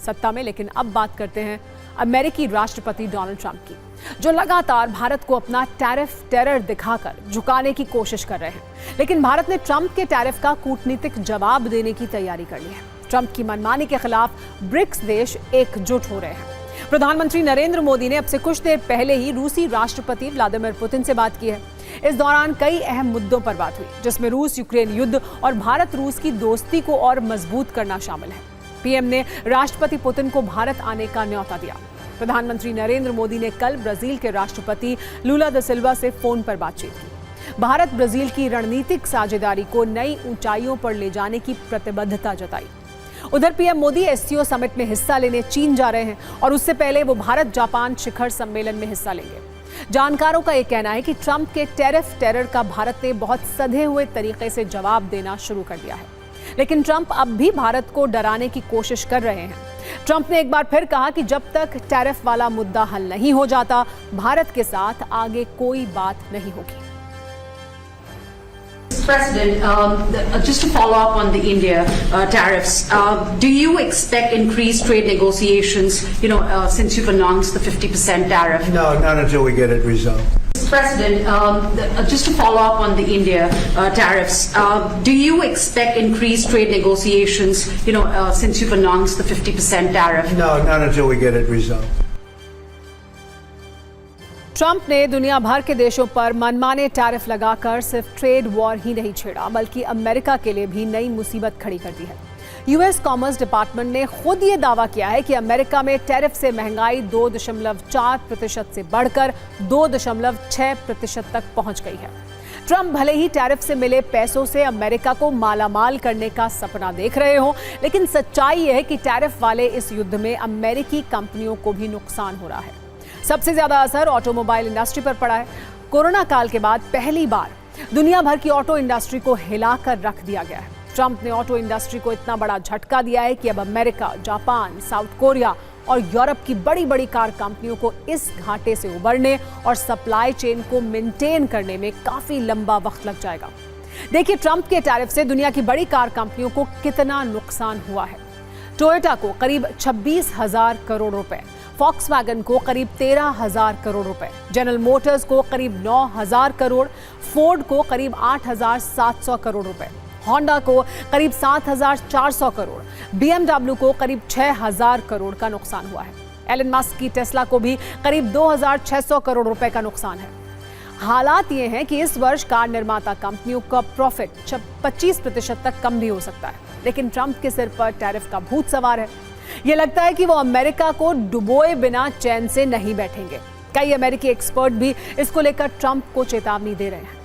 सत्ता में। लेकिन अब बात करते हैं अमेरिकी राष्ट्रपति डोनाल्ड ट्रंप की, जो लगातार भारत को अपना टैरिफ टेरर दिखाकर झुकाने की कोशिश कर रहे हैं। लेकिन भारत ने ट्रंप के टैरिफ का कूटनीतिक जवाब देने की तैयारी कर ली है। ट्रंप की मनमानी के खिलाफ ब्रिक्स देश एकजुट हो रहे हैं। प्रधानमंत्री नरेंद्र मोदी ने अब से कुछ देर पहले ही रूसी राष्ट्रपति व्लादिमीर पुतिन से बात की है। इस दौरान कई अहम मुद्दों पर बात हुई, जिसमें रूस यूक्रेन युद्ध और भारत रूस की दोस्ती को और मजबूत करना शामिल है। पीएम ने राष्ट्रपति पुतिन को भारत आने का न्योता दिया। प्रधानमंत्री नरेंद्र मोदी ने कल ब्राजील के राष्ट्रपति लूला दा सिल्वा से फोन पर बातचीत की। भारत ब्राजील की रणनीतिक साझेदारी को नई ऊंचाइयों पर ले जाने की प्रतिबद्धता जताई। उधर पीएम मोदी एससीओ समिट में हिस्सा लेने चीन जा रहे हैं और उससे पहले वो भारत जापान शिखर सम्मेलन में हिस्सा लेंगे। जानकारों का यह कहना है कि ट्रंप के टैरिफ टेरर का भारत ने बहुत सधे हुए तरीके से जवाब देना शुरू कर दिया है। लेकिन ट्रंप अब भी भारत को डराने की कोशिश कर रहे हैं। ट्रंप ने एक बार फिर कहा कि जब तक टैरिफ वाला मुद्दा हल नहीं हो जाता, भारत के साथ आगे कोई बात नहीं होगी। President, just to follow up on the India tariffs, do you expect increased trade negotiations, since you've announced the 50% tariff? No, not until we get it resolved. President, just to follow up on the India tariffs, do you expect increased trade negotiations, since you've announced the 50% tariff? No, not until we get it resolved. Trump ने दुनिया भर के देशों पर मनमाने tariff लगाकर सिर्फ trade war ही नहीं छेड़ा, बल्कि अमेरिका के लिए भी नई मुसीबत खड़ी कर दी है। यूएस कॉमर्स डिपार्टमेंट ने खुद ये दावा किया है कि अमेरिका में टैरिफ से महंगाई 2.4% से बढ़कर 2.6% तक पहुंच गई है। ट्रंप भले ही टैरिफ से मिले पैसों से अमेरिका को मालामाल करने का सपना देख रहे हो, लेकिन सच्चाई यह है कि टैरिफ वाले इस युद्ध में अमेरिकी कंपनियों को भी नुकसान हो रहा है। सबसे ज्यादा असर ऑटोमोबाइल इंडस्ट्री पर पड़ा है। कोरोना काल के बाद पहली बार दुनिया भर की ऑटो इंडस्ट्री को हिलाकर रख दिया गया है। ट्रंप ने ऑटो इंडस्ट्री को इतना बड़ा झटका दिया है कि अब अमेरिका, जापान, साउथ कोरिया और यूरोप की बड़ी बड़ी कार कंपनियों को इस घाटे से उबरने और सप्लाई चेन को मेंटेन करने में काफी लंबा वक्त लग जाएगा। देखिए ट्रंप के टैरिफ से दुनिया की बड़ी कार कंपनियों को कितना नुकसान हुआ है। टोयोटा को करीब 26,000 करोड़ रुपए, फॉक्सवैगन को करीब 13,000 करोड़ रुपए, जनरल मोटर्स को करीब 9,000 करोड़, फोर्ड को करीब 8,700 करोड़ रुपए, होंडा को करीब 7,400 करोड़, बीएमडब्ल्यू को करीब 6,000 करोड़ का नुकसान हुआ है। एलन मस्क की टेस्ला को भी करीब 2,600 करोड़ रुपए का नुकसान है। हालात ये हैं कि इस वर्ष कार निर्माता कंपनियों का प्रॉफिट 25% तक कम भी हो सकता है। लेकिन ट्रंप के सिर पर टैरिफ का भूत सवार है। ये लगता है कि वो अमेरिका को डुबोए बिना चैन से नहीं बैठेंगे। कई अमेरिकी एक्सपर्ट भी इसको लेकर ट्रंप को चेतावनी दे रहे हैं।